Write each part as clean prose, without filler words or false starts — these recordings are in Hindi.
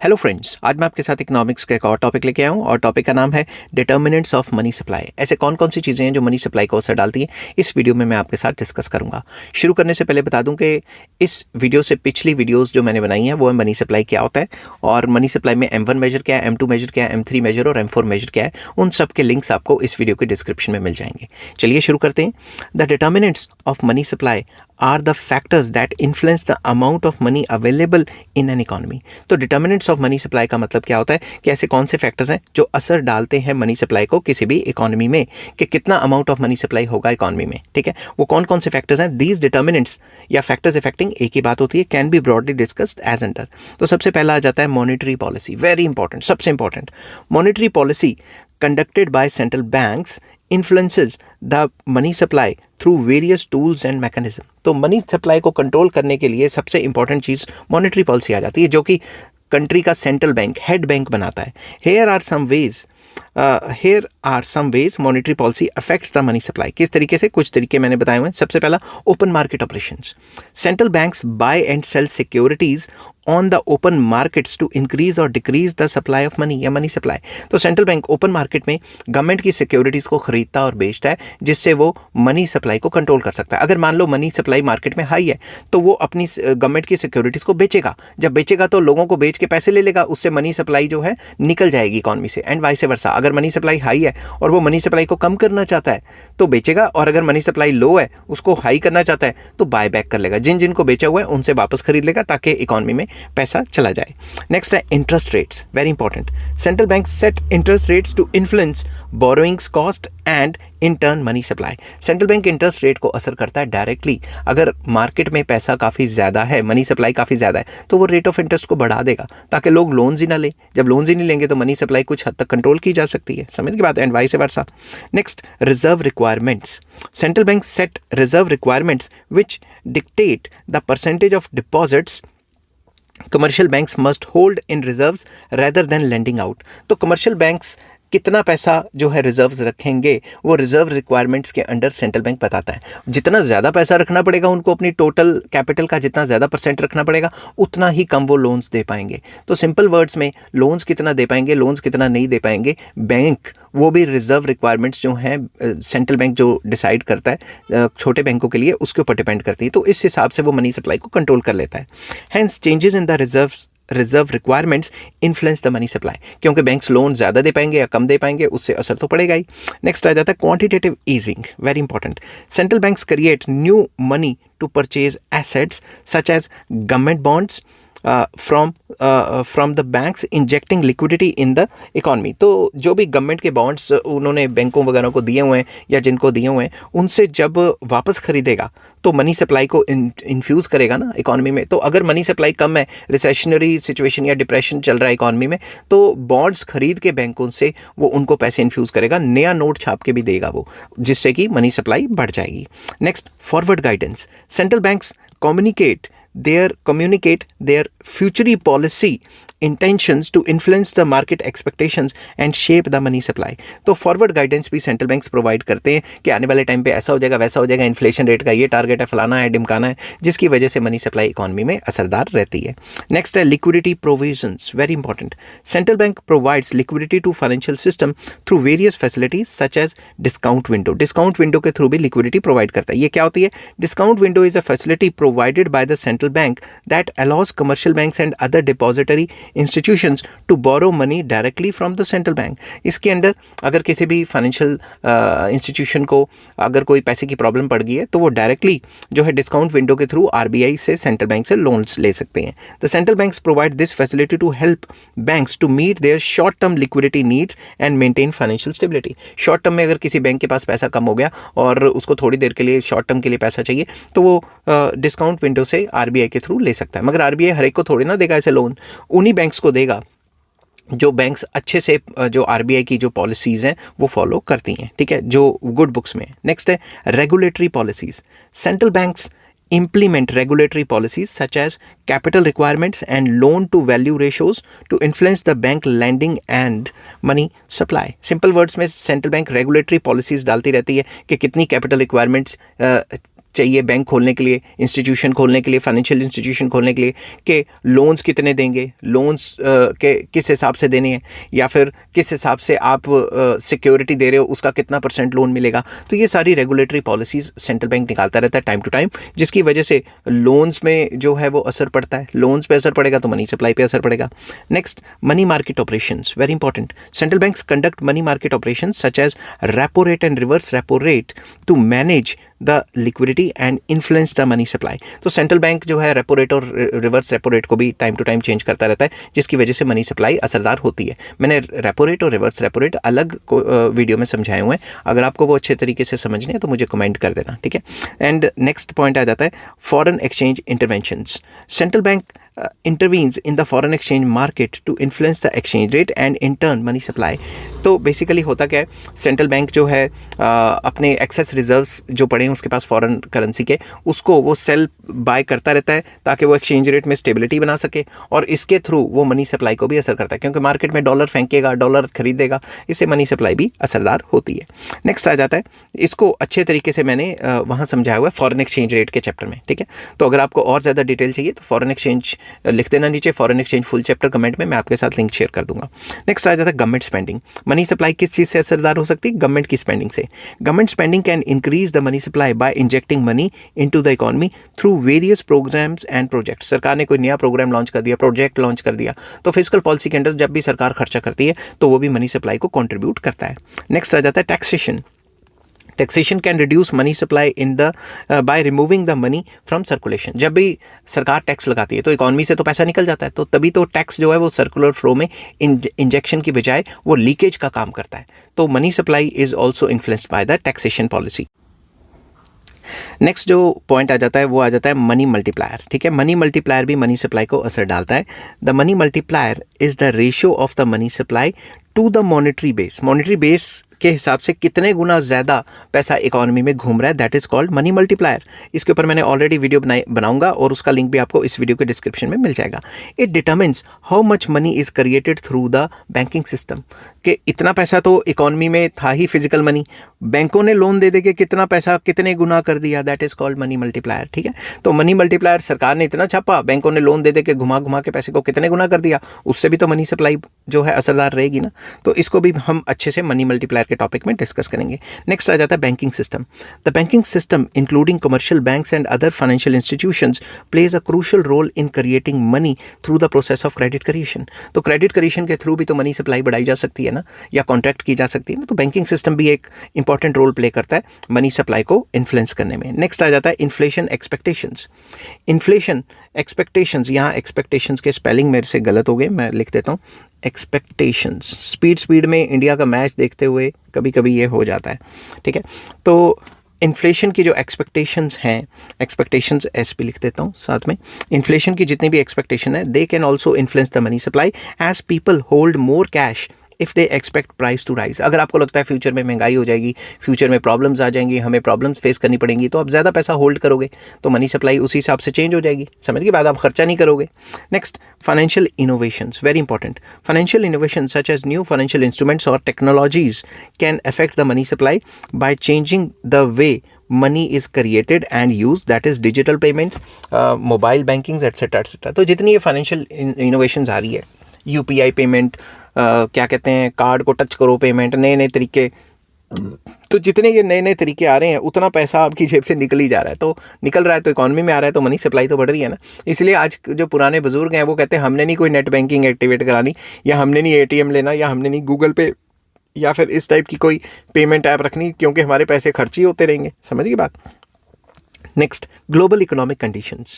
हेलो फ्रेंड्स, आज मैं आपके साथ इकोनॉमिक्स का एक और टॉपिक लेके आया हूँ और टॉपिक का नाम है डिटर्मिनेंट्स ऑफ मनी सप्लाई। ऐसे कौन कौन सी चीज़ें हैं जो मनी सप्लाई को असर डालती हैं, इस वीडियो में मैं आपके साथ डिस्कस करूंगा। शुरू करने से पहले बता दूं कि इस वीडियो से पिछली वीडियोस जो मैंने बनाई हैं वो है मनी सप्लाई क्या होता है और मनी सप्लाई में M1 मेजर क्या है, M2 मेजर क्या है, M3 मेजर और M4 मेजर क्या है। उन सब के लिंक्स आपको इस वीडियो के डिस्क्रिप्शन में मिल जाएंगे। चलिए शुरू करते हैं। The determinants of money supply are the factors that influence the amount of money available in an economy. तो डिटर्मिनेंट्स ऑफ मनी सप्लाई का मतलब क्या होता है कि ऐसे कौन से फैक्टर्स हैं जो असर डालते हैं मनी सप्लाई को किसी भी इकोनॉमी में, कि कितना अमाउंट ऑफ मनी सप्लाई होगा इकोनॉमी में। ठीक है, वो कौन कौन से फैक्टर्स हैं। दीज डिटर्मिनेंट्स या फैक्टर्स इफेक्टिंग एक ही बात होती है, can be broadly discussed as under. तो सबसे पहला आ जाता है मॉनेटरी पॉलिसी। वेरी इंपॉर्टेंट, सबसे important. Monetary policy conducted by central banks influences the money supply through various tools and mechanism। तो मनी सप्लाई को कंट्रोल करने के लिए सबसे इंपॉर्टेंट चीज़ मॉनेटरी पॉलिसी आ जाती है, जो कि कंट्री का सेंट्रल बैंक, हेड बैंक बनाता है। Here are some ways monetary policy affects the money supply। किस तरीके से, कुछ तरीके मैंने बताए हुए हैं। सबसे पहला, open market operations. Central banks buy and sell securities on the open markets to increase और decrease the supply of money या मनी सप्लाई। तो सेंट्रल बैंक ओपन मार्केट में गवर्नमेंट की सिक्योरिटीज़ को खरीदता और बेचता है, जिससे वो मनी सप्लाई को कंट्रोल कर सकता है। अगर मान लो मनी सप्लाई मार्केट में हाई है तो वो अपनी गवर्नमेंट की सिक्योरिटीज़ को बेचेगा। जब बेचेगा तो लोगों को बेच के पैसे ले लेगा, उससे मनी सप्लाई जो है निकल जाएगी इकॉनमी से, एंड वाइस वर्सा। अगर मनी सप्लाई हाई है और वो मनी सप्लाई को कम करना चाहता है तो बेचेगा, और अगर मनी सप्लाई लो है उसको हाई करना चाहता है तो बाय बैक कर लेगा। जिन जिनको बेचा हुआ है उनसे वापस खरीद लेगा ताकि इकॉनमी में पैसा चला जाए। नेक्स्ट है interest rates. Very important. Central bank set interest rates to influence borrowings cost and in turn money supply. Central bank interest rate को असर करता है डायरेक्टली। अगर मार्केट में पैसा काफ़ी ज़्यादा है, मनी सप्लाई काफ़ी ज़्यादा है, तो वो रेट ऑफ इंटरेस्ट को बढ़ा देगा ताकि लोग लोन्स ही ना लें। जब लोन्स ही नहीं लेंगे तो मनी सप्लाई कुछ हद तक कंट्रोल की जा सकती है। समझ की बात, and vice versa. Next, reserve requirements. Central bank set reserve requirements which dictate the percentage of deposits commercial banks must hold in reserves rather than lending out. तो कमर्शियल बैंक्स कितना पैसा जो है रिजर्व्स रखेंगे वो रिजर्व रिक्वायरमेंट्स के अंडर सेंट्रल बैंक बताता है। जितना ज़्यादा पैसा रखना पड़ेगा उनको, अपनी टोटल कैपिटल का जितना ज़्यादा परसेंट रखना पड़ेगा, उतना ही कम वो लोन्स दे पाएंगे। तो सिंपल वर्ड्स में, लोन्स कितना दे पाएंगे, लोन्स कितना नहीं दे पाएंगे, बैंक वो भी रिजर्व रिक्वायरमेंट्स जो हैं सेंट्रल बैंक जो डिसाइड करता है छोटे बैंकों के लिए, उसके ऊपर डिपेंड करती है। तो इस हिसाब से वो मनी सप्लाई को कंट्रोल कर लेता है। Hence changes in the reserve requirements influence the money supply. क्योंकि बैंक्स लोन ज़्यादा दे पाएंगे या कम दे पाएंगे, उससे असर तो पड़ेगा ही। नेक्स्ट आ जाता है quantitative easing. Very important. Central banks create new money to purchase assets such as government bonds from the banks injecting liquidity in the economy. तो जो भी गवर्नमेंट के बॉन्ड्स उन्होंने बैंकों वगैरह को दिए हुए हैं या जिनको दिए हुए हैं, उनसे जब वापस खरीदेगा तो मनी सप्लाई को इन्फ्यूज़ करेगा ना इकॉनमी में। तो अगर मनी सप्लाई कम है, रिसेशनरी सिचुएशन या डिप्रेशन चल रहा है इकॉनमी में, तो बॉन्ड्स खरीद के बैंकों से वो उनको पैसे इन्फ्यूज़ करेगा, नया नोट छाप के भी देगा वो, जिससे कि मनी सप्लाई बढ़ जाएगी। Next, forward guidance. Central banks communicate their future policy intentions to influence the market expectations and shape the money supply। तो फॉरवर्ड गाइडेंस भी सेंट्रल बैंक्स प्रोवाइड करते हैं कि आने वाले टाइम पे ऐसा हो जाएगा, वैसा हो जाएगा, इन्फ्लेशन रेट का ये टारगेट है, फलाना है, ढिमकाना है, जिसकी वजह से मनी सप्लाई इकॉनमी में असरदार रहती है। नेक्स्ट है liquidity provisions. Very important. Central bank provides liquidity to financial system through various facilities such as discount window. Discount window के थ्रू भी लिक्विडिटी प्रोवाइड करता है। ये क्या होती है? Discount window is a facility provided by the central bank that allows commercial banks and other depository institutions to borrow money directly from the central bank. इसके अंदर अगर किसी भी फाइनेंशियल इंस्टीट्यूशन को अगर कोई पैसे की प्रॉब्लम पड़ गई है तो वो डायरेक्टली जो है डिस्काउंट विंडो के थ्रू आरबीआई से, सेंट्रल बैंक से लोन्स ले सकते हैं। The central banks provide this facility to help banks to meet their short term liquidity needs and maintain financial stability. Short term में अगर किसी बैंक के पास पैसा कम हो गया और उसको थोड़ी देर के लिए शॉर्ट टर्म के लिए पैसा चाहिए तो वो डिस्काउंट विंडो से आरबीआई के थ्रू ले सकता है। मगर आरबीआई हर एक को थोड़ी ना देगा ऐसे लोन, उन्हीं बैंक्स को देगा जो बैंक्स अच्छे से जो आरबीआई की जो पॉलिसीज़ हैं वो फॉलो करती हैं, ठीक है, जो गुड बुक्स में। नेक्स्ट है regulatory policies. Central banks implement regulatory policies such as capital requirements and loan to value ratios to influence the bank lending and money supply। Simple words में सेंट्रल बैंक रेगुलेटरी पॉलिसीज डालती रहती है कि कितनी कैपिटल रिक्वायरमेंट्स चाहिए बैंक खोलने के लिए, इंस्टीट्यूशन खोलने के लिए, फाइनेंशियल इंस्टीट्यूशन खोलने के लिए, कि लोन्स कितने देंगे, लोन्स के किस हिसाब से देने हैं, या फिर किस हिसाब से आप सिक्योरिटी दे रहे हो उसका कितना % लोन मिलेगा। तो ये सारी रेगुलेटरी पॉलिसीज़ सेंट्रल बैंक निकालता रहता है टाइम टू टाइम, जिसकी वजह से लोन्स में जो है वो असर पड़ता है। लोन्स पे असर पड़ेगा तो मनी सप्लाई पे असर पड़ेगा। Next, money market operations, very important. Central banks conduct money market operations such as repo rate and reverse repo rate to manage the liquidity and influence the money supply. तो सेंट्रल बैंक जो है रेपो रेट और रिवर्स रेपो रेट को भी टाइम टू टाइम चेंज करता रहता है, जिसकी वजह से मनी सप्लाई असरदार होती है। मैंने रेपो रेट और रिवर्स रेपो रेट अलग वीडियो में समझाए हुए हैं, अगर आपको वो अच्छे तरीके से समझने हैं तो मुझे कमेंट कर देना, ठीक है। एंड नेक्स्ट पॉइंट आ जाता है foreign exchange interventions. Central bank intervenes in the foreign exchange market to influence the exchange rate and in turn money supply। तो बेसिकली होता क्या है, सेंट्रल बैंक जो है अपने एक्सेस रिजर्व्स जो पड़े हैं उसके पास फॉरेन करेंसी के, उसको वो सेल बाय करता रहता है ताकि वो एक्सचेंज रेट में स्टेबिलिटी बना सके, और इसके थ्रू वो मनी सप्लाई को भी असर करता है, क्योंकि मार्केट में डॉलर फेंकेगा, डॉलर खरीदेगा, इससे मनी सप्लाई भी असरदार होती है। नेक्स्ट आ जाता है, इसको अच्छे तरीके से मैंने वहाँ समझाया हुआ है फॉरेन एक्सचेंज रेट के चैप्टर में, ठीक है। तो अगर आपको और ज़्यादा डिटेल चाहिए तो फॉरेन एक्सचेंज लिख देना नीचे, foreign exchange full chapter comment में मैं आपके साथ लिंक शेयर कर दूंगा। नेक्स्ट आ जाता है गवर्नमेंट स्पेंडिंग। मनी सप्लाई किस चीज़ से असरदार हो सकती है? गवर्नमेंट की स्पेंडिंग से। Government spending can increase the money supply by injecting money into the economy through various programmes and projects. सरकार ने कोई नया प्रोग्राम लॉन्च कर दिया, प्रोजेक्ट लॉन्च कर दिया, तो फिजिकल पॉलिसी के अंडर जब भी सरकार खर्चा करती है तो वो भी मनी सप्लाई को कंट्रीब्यूट करता है। नेक्स्ट आ जाता है taxation. Taxation can reduce money supply in the by removing the money from circulation. जब भी सरकार टैक्स लगाती है तो इकॉनमी से तो पैसा निकल जाता है, तो तभी तो टैक्स जो है वो सर्कुलर फ्लो में इंजेक्शन की बजाय वो लीकेज का काम करता है। तो money supply is also influenced by the taxation policy. Next जो पॉइंट आ जाता है वो आ जाता है मनी मल्टीप्लायर, ठीक है। मनी मल्टीप्लायर भी मनी सप्लाई को असर डालता है। The money multiplier is the ratio of the money supply to the monetary base. Monetary base के हिसाब से कितने गुना ज़्यादा पैसा इकोनॉमी में घूम रहा है, that is called money multiplier. इसके ऊपर मैंने ऑलरेडी वीडियो बनाऊंगा और उसका लिंक भी आपको इस वीडियो के डिस्क्रिप्शन में मिल जाएगा। It determines how much money is created through the banking system, कि इतना पैसा तो इकोनॉमी में था ही फिजिकल मनी, बैंकों ने लोन दे के कितना पैसा कितने गुना कर दिया, that is called money multiplier, ठीक है। तो मनी मल्टीप्लायर सरकार ने इतना छापा, बैंकों ने लोन दे के घुमा घुमा के पैसे को कितने गुना कर दिया, उससे भी तो मनी सप्लाई जो है असरदार रहेगी ना। तो इसको भी हम अच्छे से मनी मल्टीप्लायर के टॉपिक में डिस्कस करेंगे। नेक्स्ट आ जाता है banking system. The banking system including commercial banks and other financial institutions plays a crucial role in creating money through the process of credit creation. तो क्रेडिट क्रिएशन के थ्रू भी तो मनी सप्लाई बढ़ाई जा सकती है ना, या कॉन्ट्रैक्ट की जा सकती है ना। तो बैंकिंग सिस्टम भी एक इंपॉर्टेंट रोल प्ले करता है मनी सप्लाई को इन्फ्लुएंस करने में। नेक्स्ट आ जाता है इन्फ्लेशन एक्सपेक्टेशंस। इन्फ्लेशन एक्सपेक्टेशंस, यहाँ एक्सपेक्टेशंस के स्पेलिंग मेरे से गलत हो गए, मैं लिख देता हूँ एक्सपेक्टेशंस। स्पीड में इंडिया का मैच देखते हुए कभी कभी ये हो जाता है, ठीक है। तो इन्फ्लेशन की जो एक्सपेक्टेशंस हैं, एक्सपेक्टेशंस एस भी लिख देता हूँ साथ में, इन्फ्लेशन की जितनी भी एक्सपेक्टेशन है they can also influence the money supply as people hold more cash if they expect price to rise. अगर आपको लगता है फ्यूचर में महंगाई हो जाएगी, फ्यूचर में प्रॉब्लम्स आ जाएंगी, हमें प्रॉब्लम्स फेस करनी पड़ेंगी, तो आप ज़्यादा पैसा होल्ड करोगे तो मनी सप्लाई उसी हिसाब से चेंज हो जाएगी। समझ के बाद आप खर्चा नहीं करोगे। Next, financial innovations, very important. Financial innovation such as new financial instruments और technologies can affect the money supply by changing the way money is created and use, that is digital payments, mobile banking etcetera etcetera. तो जितनी ये फाइनेंशियल इनोवेशंस आ रही है, यूपीआई पेमेंट, क्या कहते हैं, कार्ड को टच करो पेमेंट, नए नए तरीके, तो जितने ये नए नए तरीके आ रहे हैं उतना पैसा आपकी जेब से निकल ही जा रहा है। तो निकल रहा है तो इकॉनमी में आ रहा है, तो मनी सप्लाई तो बढ़ रही है ना। इसलिए आज जो पुराने बुजुर्ग हैं वो कहते हैं हमने नहीं कोई नेट बैंकिंग एक्टिवेट करानी, या हमने नहीं एटीएम लेना, या हमने नहीं गूगल पे या फिर इस टाइप की कोई पेमेंट ऐप रखनी, क्योंकि हमारे पैसे खर्च ही होते रहेंगे। समझ गई बात। Next, global economic conditions.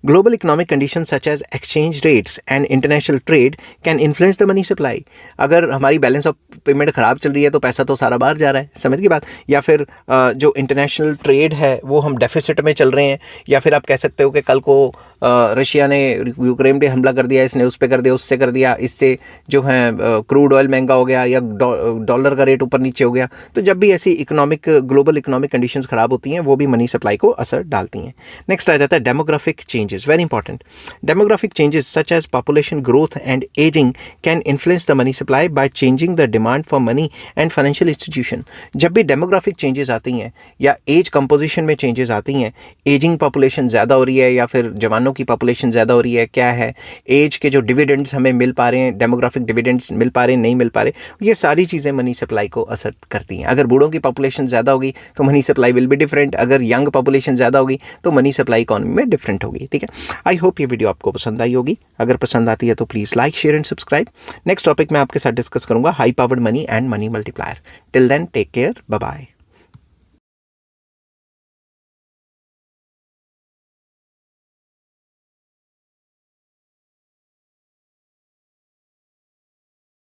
Global economic conditions such as exchange rates and international trade can influence the money supply. अगर हमारी बैलेंस ऑफ पेमेंट ख़राब चल रही है तो पैसा तो सारा बाहर जा रहा है, समझ की बात। या फिर जो इंटरनेशनल ट्रेड है वो हम डेफिसिट में चल रहे हैं, या फिर आप कह सकते हो कि कल को रशिया ने यूक्रेन पे हमला कर दिया, इसने उस पर कर दिया, उससे कर दिया, इससे जो है क्रूड ऑयल महंगा हो गया या डॉलर का रेट ऊपर नीचे हो गया। तो जब भी ऐसी ग्लोबल इकोनॉमिक कंडीशंस खराब होती हैं वो भी मनी सप्लाई को असर डालती हैं। नेक्स्ट आ जाता है demographic changes, very important. Demographic changes such as population growth and ageing can influence the money supply by changing the demand for money and financial institution. जब भी डेमोग्राफिक चेंजेस आती हैं या एज कंपोजिशन में चेंजेस आती हैं, एजिंग पॉपुलेशन ज़्यादा हो रही है या फिर जवानों की पॉपुलेशन ज़्यादा हो रही है, क्या है, एज के जो डिविडेंड्स हमें मिल पा रहे हैं, डेमोग्राफिक डिविडेंड्स मिल पा रहे हैं, नहीं मिल पा रहे, ये सारी चीज़ें मनी सप्लाई को असर करती हैं। अगर बूढ़ों की पॉपुलेशन ज़्यादा होगी तो money supply will be different, अगर यंग पॉपुलेशन ज़्यादा होगी तो मनी सप्लाई इकॉनमी में डिफरेंट होगी। ठीक है, आई होप ये वीडियो आपको पसंद आई होगी। अगर पसंद आती है तो please like, share and subscribe. Next topic मैं आपके साथ डिस्कस करूंगा high powered money and money multiplier. Till then take care, bye bye.